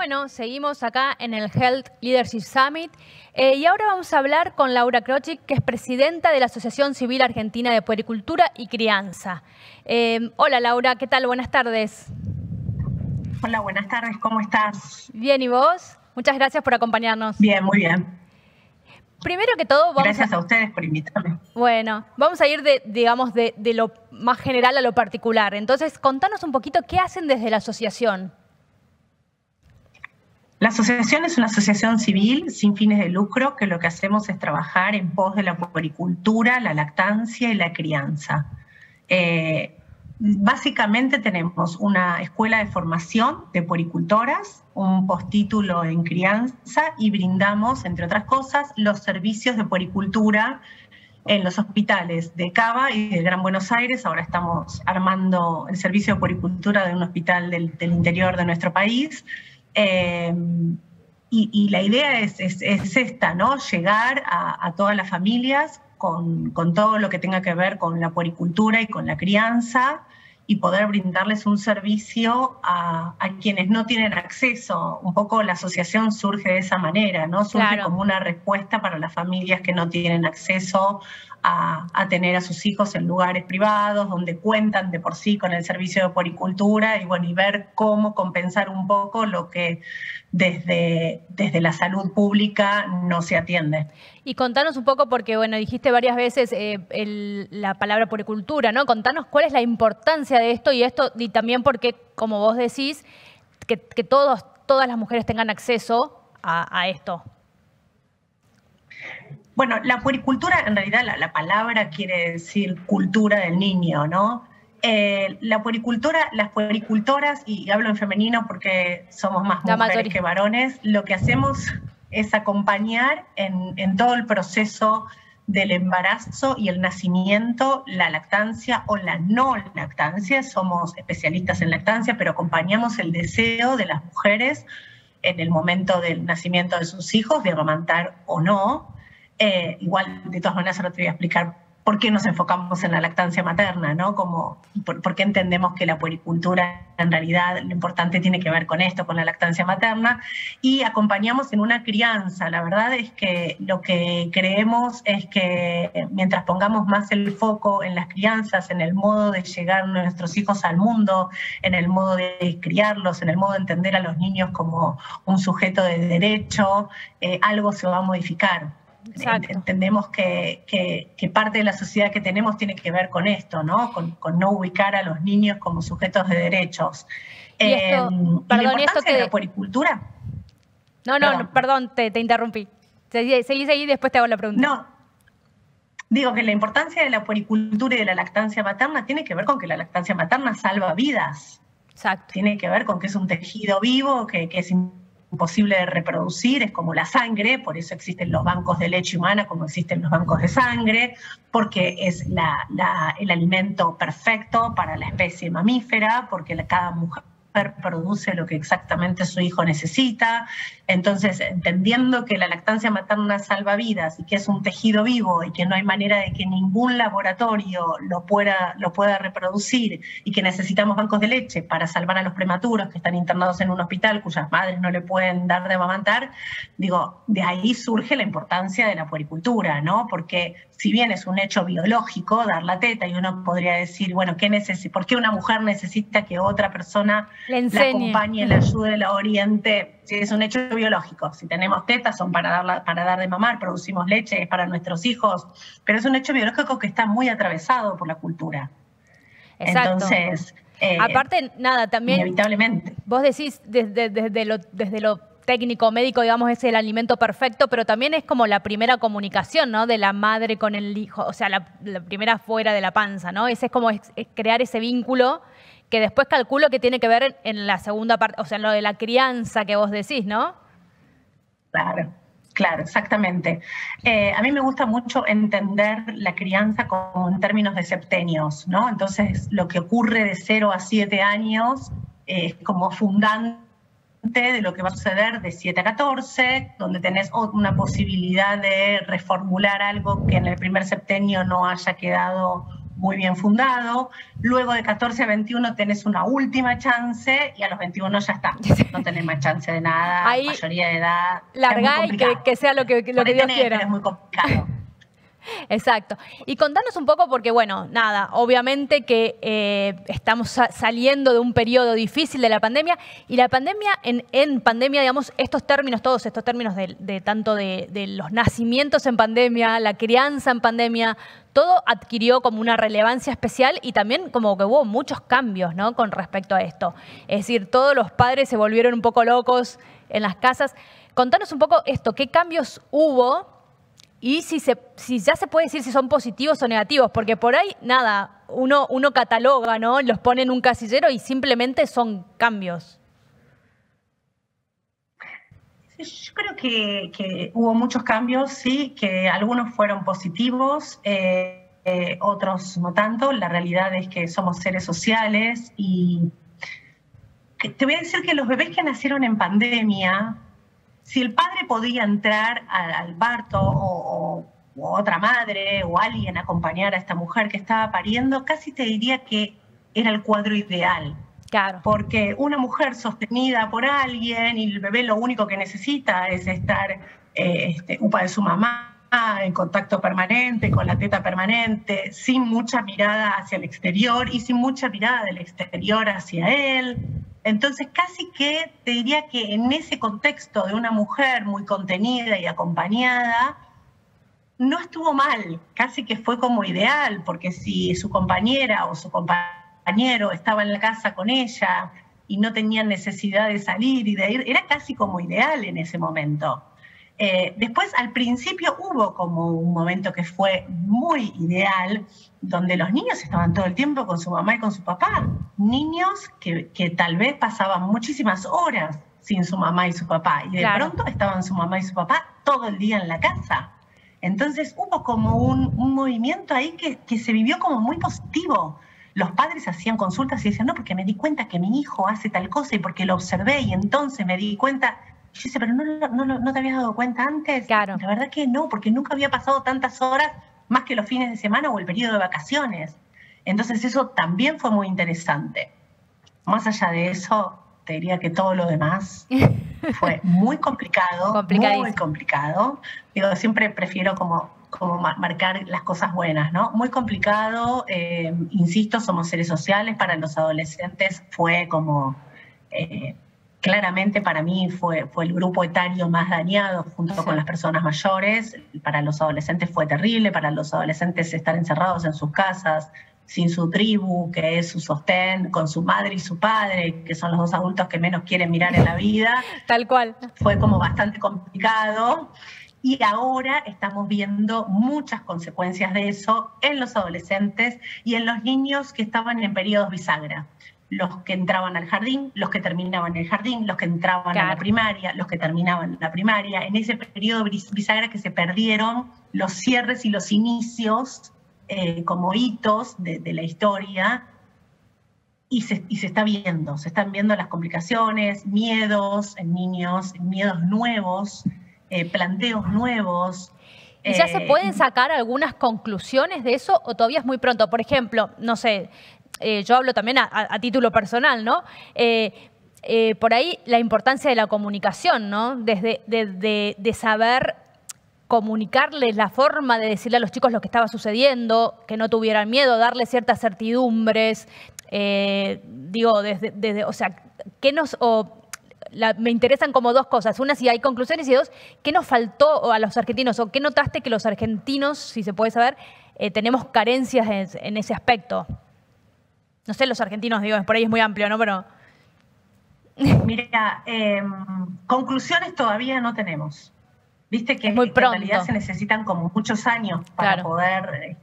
Bueno, seguimos acá en el Health Leadership Summit y ahora vamos a hablar con Laura Krochik, que es presidenta de la Asociación Civil Argentina de Puericultura y Crianza. Hola Laura, ¿qué tal? Buenas tardes. Hola, buenas tardes, ¿cómo estás? Bien, ¿y vos? Muchas gracias por acompañarnos. Bien, muy bien. Primero que todo, gracias a ustedes por invitarme. Bueno, vamos a ir de lo más general a lo particular. Entonces, contanos un poquito qué hacen desde la asociación. La asociación es una asociación civil sin fines de lucro que lo que hacemos es trabajar en pos de la puericultura, la lactancia y la crianza. Básicamente tenemos una escuela de formación de puericultoras, un postítulo en crianza y brindamos, entre otras cosas, los servicios de puericultura en los hospitales de Cava y de Gran Buenos Aires. Ahora estamos armando el servicio de puericultura de un hospital del interior de nuestro país. Y la idea es esta, ¿no? Llegar a todas las familias con todo lo que tenga que ver con la puericultura y con la crianza y poder brindarles un servicio a quienes no tienen acceso. Un poco la asociación surge de esa manera, ¿no? Surge como una respuesta para las familias que no tienen acceso a tener a sus hijos en lugares privados, donde cuentan de por sí con el servicio de puericultura y, bueno, y ver cómo compensar un poco lo que desde la salud pública no se atiende. Y contanos un poco, porque bueno, dijiste varias veces la palabra puericultura, ¿no? Contanos cuál es la importancia de esto y también porque, como vos decís, que todas las mujeres tengan acceso a esto. Bueno, la puericultura, en realidad la palabra quiere decir cultura del niño, ¿no? La puericultura, las puericultoras, y hablo en femenino porque somos más mujeres que varones, lo que hacemos es acompañar en todo el proceso del embarazo y el nacimiento, la lactancia o la no lactancia. Somos especialistas en lactancia, pero acompañamos el deseo de las mujeres en el momento del nacimiento de sus hijos, de amamantar o no. Igual, de todas maneras, ahora te voy a explicar por qué nos enfocamos en la lactancia materna, ¿no? Por qué entendemos que la puericultura, en realidad, lo importante tiene que ver con esto, con la lactancia materna, y acompañamos en una crianza. La verdad es que lo que creemos es que mientras pongamos más el foco en las crianzas, en el modo de llegar nuestros hijos al mundo, en el modo de criarlos, en el modo de entender a los niños como un sujeto de derecho, algo se va a modificar. Exacto. Entendemos que parte de la sociedad que tenemos tiene que ver con esto, ¿no? Con no ubicar a los niños como sujetos de derechos. Y esto, perdón, la importancia de la puericultura. Perdón, te interrumpí. Seguí y después te hago la pregunta. No, digo que la importancia de la puericultura y de la lactancia materna tiene que ver con que la lactancia materna salva vidas. Exacto. Tiene que ver con que es un tejido vivo, que es imposible de reproducir, es como la sangre, por eso existen los bancos de leche humana como existen los bancos de sangre, porque es el alimento perfecto para la especie mamífera, porque cada mujer produce lo que exactamente su hijo necesita. Entonces, entendiendo que la lactancia materna salva vidas y que es un tejido vivo y que no hay manera de que ningún laboratorio lo pueda reproducir y que necesitamos bancos de leche para salvar a los prematuros que están internados en un hospital cuyas madres no le pueden dar de amamantar, digo, de ahí surge la importancia de la puericultura, ¿no? Porque si bien es un hecho biológico dar la teta y uno podría decir, bueno, ¿por qué una mujer necesita que otra persona la acompañe, la ayude, la oriente? Si es un hecho biológico, si tenemos tetas son para dar de mamar, producimos leche, es para nuestros hijos, pero es un hecho biológico que está muy atravesado por la cultura. Exacto. Entonces, aparte, también inevitablemente. Vos decís desde lo técnico, médico, digamos, es el alimento perfecto, pero también es como la primera comunicación, ¿no? De la madre con el hijo, o sea, la primera fuera de la panza, ¿no? Ese es como crear ese vínculo que después calculo que tiene que ver en la segunda parte, o sea, en lo de la crianza que vos decís, ¿no? Claro, exactamente. A mí me gusta mucho entender la crianza como en términos de septenios, ¿no? Entonces, lo que ocurre de 0 a 7 años es como fundante de lo que va a suceder de 7 a 14, donde tenés una posibilidad de reformular algo que en el primer septenio no haya quedado muy bien fundado. Luego de 14 a 21 tenés una última chance y a los 21 ya está. No tenés más chance de nada, ahí, mayoría de edad. Largá y que sea lo que Dios quiera. Es muy complicado. Exacto. Y contanos un poco, porque bueno, nada, obviamente que estamos saliendo de un periodo difícil de la pandemia, y la pandemia, en pandemia, digamos, todos estos términos de tanto de los nacimientos en pandemia, la crianza en pandemia, todo adquirió como una relevancia especial y también como que hubo muchos cambios, ¿no?, con respecto a esto. Es decir, todos los padres se volvieron un poco locos en las casas. Contanos un poco esto, ¿qué cambios hubo? Y si ya se puede decir si son positivos o negativos, porque por ahí, nada, uno cataloga, ¿no?, los pone en un casillero y simplemente son cambios. Sí, yo creo que hubo muchos cambios, sí, que algunos fueron positivos, otros no tanto. La realidad es que somos seres sociales y te voy a decir que los bebés que nacieron en pandemia, si el padre podía entrar al parto o otra madre o alguien acompañar a esta mujer que estaba pariendo, casi te diría que era el cuadro ideal. Claro. Porque una mujer sostenida por alguien y el bebé lo único que necesita es estar upa de su mamá, en contacto permanente, con la teta permanente, sin mucha mirada hacia el exterior y sin mucha mirada del exterior hacia él. Entonces casi que te diría que en ese contexto de una mujer muy contenida y acompañada, no estuvo mal, casi que fue como ideal, porque si su compañera o su compañero estaba en la casa con ella y no tenían necesidad de salir y de ir, era casi como ideal en ese momento. Después, al principio, hubo como un momento que fue muy ideal, donde los niños estaban todo el tiempo con su mamá y con su papá. Niños que tal vez pasaban muchísimas horas sin su mamá y su papá, y de pronto estaban su mamá y su papá todo el día en la casa. Entonces hubo como un movimiento ahí que se vivió como muy positivo. Los padres hacían consultas y decían, no, porque me di cuenta que mi hijo hace tal cosa y porque lo observé y entonces me di cuenta. Yo dice, pero ¿no te habías dado cuenta antes? Claro. La verdad que no, porque nunca había pasado tantas horas más que los fines de semana o el periodo de vacaciones. Entonces eso también fue muy interesante. Más allá de eso, te diría que todo lo demás fue muy complicado, muy complicado. Digo, siempre prefiero como marcar las cosas buenas, ¿no? Muy complicado, insisto, somos seres sociales. Para los adolescentes fue como... claramente para mí fue el grupo etario más dañado junto con las personas mayores. Para los adolescentes fue terrible, para los adolescentes estar encerrados en sus casas, sin su tribu, que es su sostén, con su madre y su padre, que son los dos adultos que menos quieren mirar en la vida. Tal cual. Fue como bastante complicado. Y ahora estamos viendo muchas consecuencias de eso en los adolescentes y en los niños que estaban en periodos bisagra. Los que entraban al jardín, los que terminaban el jardín, los que entraban a la primaria, los que terminaban la primaria, en ese periodo bisagra que se perdieron los cierres y los inicios como hitos de la historia, y se están viendo las complicaciones, miedos en niños, miedos nuevos, planteos nuevos. ¿Y ya se pueden sacar algunas conclusiones de eso o todavía es muy pronto? Por ejemplo, no sé... yo hablo también a título personal, ¿no? Por ahí la importancia de la comunicación, ¿no? De saber comunicarles la forma de decirle a los chicos lo que estaba sucediendo, que no tuvieran miedo, darles ciertas certidumbres. O sea, me interesan como dos cosas. Una, si hay conclusiones, y dos, ¿qué nos faltó a los argentinos o qué notaste que los argentinos, si se puede saber, tenemos carencias en ese aspecto? No sé, los argentinos, digo, por ahí es muy amplio, ¿no? Pero... Mira, conclusiones todavía no tenemos. Viste que, muy que en realidad se necesitan como muchos años para poder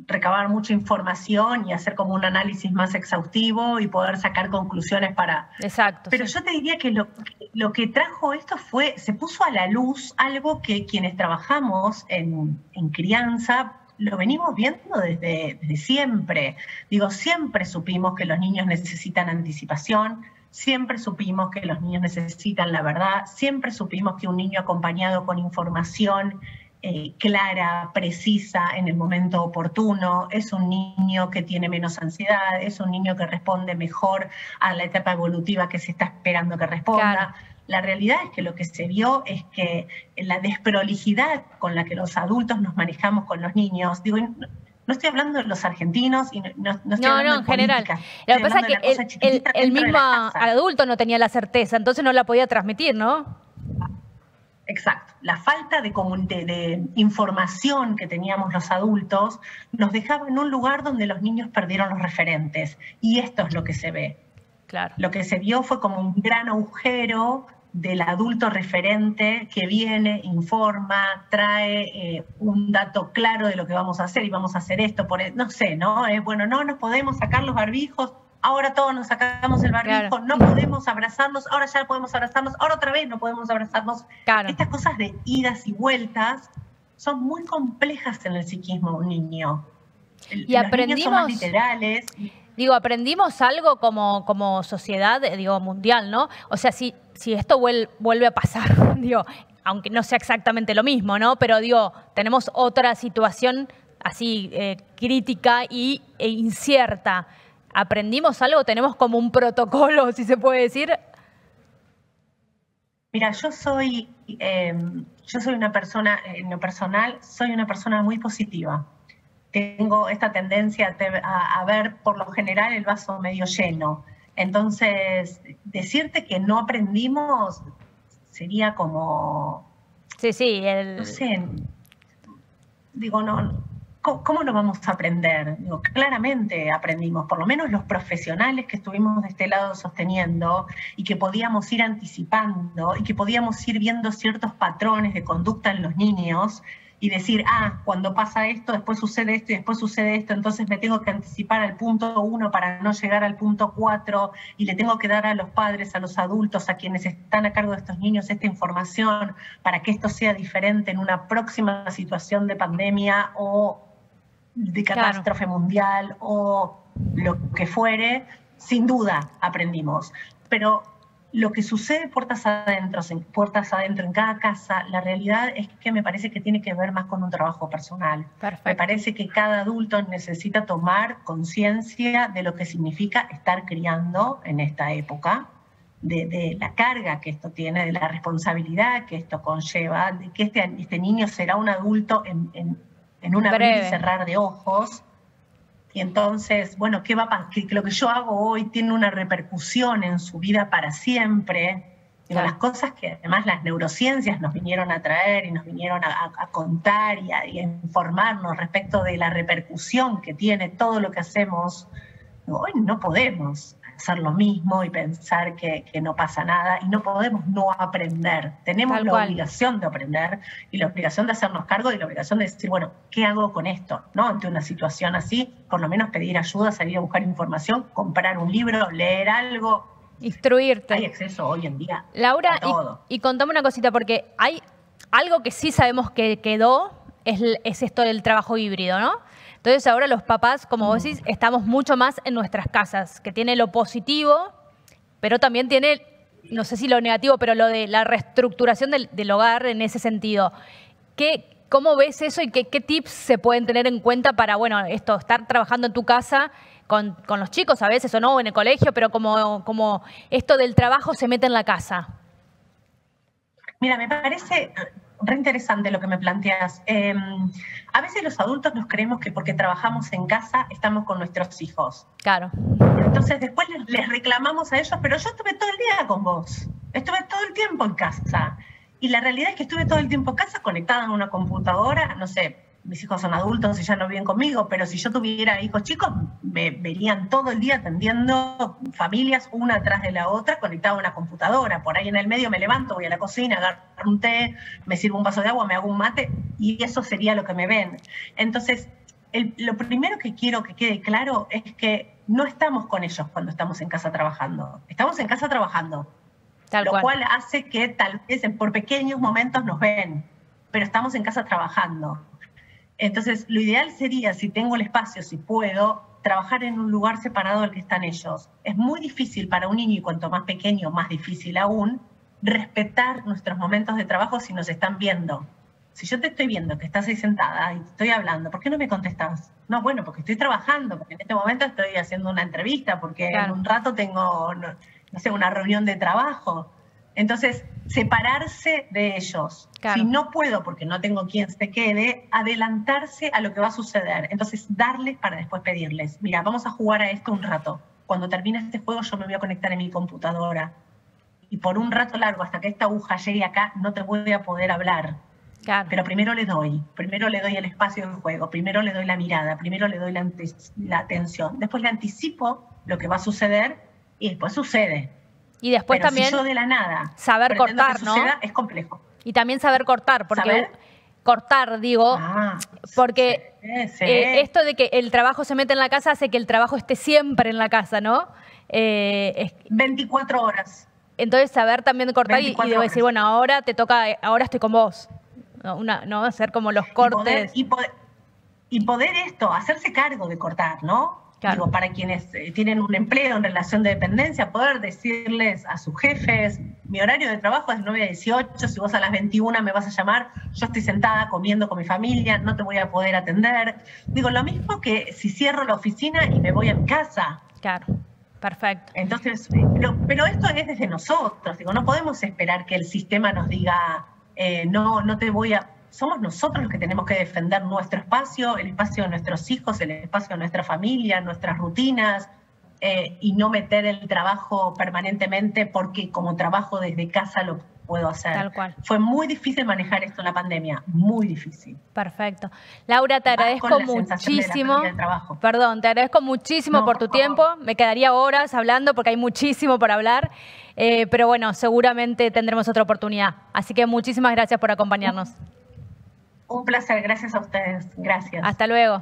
recabar mucha información y hacer como un análisis más exhaustivo y poder sacar conclusiones para... Exacto. Pero yo te diría que lo que trajo esto se puso a la luz algo que quienes trabajamos en crianza lo venimos viendo desde siempre. Digo, siempre supimos que los niños necesitan anticipación, siempre supimos que los niños necesitan la verdad, siempre supimos que un niño acompañado con información clara, precisa en el momento oportuno, es un niño que tiene menos ansiedad, es un niño que responde mejor a la etapa evolutiva que se está esperando que responda. Claro. La realidad es que lo que se vio es que la desprolijidad con la que los adultos nos manejamos con los niños, digo, no estoy hablando de los argentinos y no estoy hablando en general. Lo que pasa es que el mismo adulto no tenía la certeza, entonces no la podía transmitir, ¿no? Exacto. La falta de información que teníamos los adultos nos dejaba en un lugar donde los niños perdieron los referentes. Y esto es lo que se ve. Claro. Lo que se vio fue como un gran agujero del adulto referente que viene, informa, trae un dato claro de lo que vamos a hacer y vamos a hacer esto, no sé, ¿no? Bueno, no nos podemos sacar los barbijos, ahora todos nos sacamos el barbijo, claro. No podemos abrazarnos, ahora ya podemos abrazarnos, ahora otra vez no podemos abrazarnos. Claro. Estas cosas de idas y vueltas son muy complejas en el psiquismo de un niño. Y aprendimos, son más literales. Digo, aprendimos algo como sociedad, mundial, ¿no? O sea, si esto vuelve a pasar, aunque no sea exactamente lo mismo, ¿no? Pero tenemos otra situación así crítica e incierta. ¿Aprendimos algo? ¿Tenemos como un protocolo, si se puede decir? Mira, yo soy una persona, en lo personal, soy una persona muy positiva. Tengo esta tendencia a ver por lo general el vaso medio lleno. Entonces, decirte que no aprendimos sería como... Sí. No sé, ¿cómo no vamos a aprender? Claramente aprendimos, por lo menos los profesionales que estuvimos de este lado sosteniendo y que podíamos ir anticipando y que podíamos ir viendo ciertos patrones de conducta en los niños y decir, cuando pasa esto, después sucede esto y después sucede esto, entonces me tengo que anticipar al punto 1 para no llegar al punto 4 y le tengo que dar a los padres, a los adultos, a quienes están a cargo de estos niños esta información para que esto sea diferente en una próxima situación de pandemia o de catástrofe mundial o lo que fuere. Sin duda aprendimos, pero lo que sucede puertas adentro en cada casa, la realidad es que me parece que tiene que ver más con un trabajo personal. Perfecto. Me parece que cada adulto necesita tomar conciencia de lo que significa estar criando en esta época, de la carga que esto tiene, de la responsabilidad que esto conlleva, de que este niño será un adulto en un abrir y cerrar de ojos. Y entonces, bueno, ¿qué va a pasar? Que lo que yo hago hoy tiene una repercusión en su vida para siempre. Claro. Las cosas que además las neurociencias nos vinieron a traer y nos vinieron a contar y a informarnos respecto de la repercusión que tiene todo lo que hacemos. Hoy no podemos hacer lo mismo y pensar que no pasa nada, y no podemos no aprender. Tenemos la obligación de aprender y la obligación de hacernos cargo y la obligación de decir, bueno, ¿qué hago con esto? ¿No? Ante una situación así, por lo menos pedir ayuda, salir a buscar información, comprar un libro, leer algo. Instruirte. Hay acceso hoy en día, Laura, a todo. Y contame una cosita, porque hay algo que sí sabemos que quedó, es esto del trabajo híbrido, ¿no? Entonces ahora los papás, como vos decís, estamos mucho más en nuestras casas, que tiene lo positivo, pero también tiene, no sé si lo negativo, pero lo de la reestructuración del hogar en ese sentido. ¿Cómo ves eso y qué tips se pueden tener en cuenta para, estar trabajando en tu casa con los chicos a veces o no, en el colegio, pero como esto del trabajo se mete en la casa? Mira, me parece re interesante lo que me planteas. A veces los adultos nos creemos que porque trabajamos en casa estamos con nuestros hijos. Claro. Entonces después les reclamamos a ellos, pero yo estuve todo el día con vos, estuve todo el tiempo en casa. Y la realidad es que estuve todo el tiempo en casa conectada en una computadora, no sé, mis hijos son adultos y ya no viven conmigo, pero si yo tuviera hijos chicos, me verían todo el día atendiendo familias una atrás de la otra, conectada a una computadora. Por ahí en el medio me levanto, voy a la cocina, agarro un té, me sirvo un vaso de agua, me hago un mate, y eso sería lo que me ven. Entonces, lo primero que quiero que quede claro es que no estamos con ellos cuando estamos en casa trabajando. Estamos en casa trabajando, lo cual hace que tal vez por pequeños momentos nos ven, pero estamos en casa trabajando. Entonces, lo ideal sería, si tengo el espacio, si puedo, trabajar en un lugar separado del que están ellos. Es muy difícil para un niño, y cuanto más pequeño, más difícil aún, respetar nuestros momentos de trabajo si nos están viendo. Si yo te estoy viendo que estás ahí sentada y te estoy hablando, ¿por qué no me contestás? No, bueno, porque estoy trabajando, porque en este momento estoy haciendo una entrevista, porque en un rato tengo, no sé, una reunión de trabajo. Entonces, separarse de ellos. Si no puedo, porque no tengo quien se quede, adelantarse a lo que va a suceder. Entonces, darles para después pedirles, mira, vamos a jugar a esto un rato. Cuando termine este juego, yo me voy a conectar en mi computadora. Y por un rato largo, hasta que esta aguja llegue acá, no te voy a poder hablar. Claro. Pero primero le doy el espacio del juego, primero le doy la mirada, primero le doy la atención, después le anticipo lo que va a suceder y después sucede. Y después pero también si yo de la nada saber cortar, que ¿no? suceda, es complejo. Y también saber cortar, porque cortar, digo, porque sí. Esto de que el trabajo se mete en la casa hace que el trabajo esté siempre en la casa, ¿no? 24 horas. Entonces saber también cortar y debo decir, bueno, ahora te toca, ahora estoy con vos. No hacer como los cortes. Y poder esto, hacerse cargo de cortar, ¿no? Claro. Digo, para quienes tienen un empleo en relación de dependencia, poder decirles a sus jefes, mi horario de trabajo es de 9 a 18, si vos a las 21 me vas a llamar, yo estoy sentada comiendo con mi familia, no te voy a poder atender. Digo, lo mismo que si cierro la oficina y me voy a mi casa. Claro, perfecto. Entonces, pero esto es desde nosotros, digo, no podemos esperar que el sistema nos diga, no te voy a... Somos nosotros los que tenemos que defender nuestro espacio, el espacio de nuestros hijos, el espacio de nuestra familia, nuestras rutinas, y no meter el trabajo permanentemente porque como trabajo desde casa lo puedo hacer. Tal cual. Fue muy difícil manejar esto en la pandemia, muy difícil. Perfecto. Laura, te agradezco muchísimo. Perdón, te agradezco muchísimo por tu tiempo. Me quedaría horas hablando porque hay muchísimo por hablar, pero bueno, seguramente tendremos otra oportunidad. Así que muchísimas gracias por acompañarnos. Un placer, gracias a ustedes. Gracias. Hasta luego.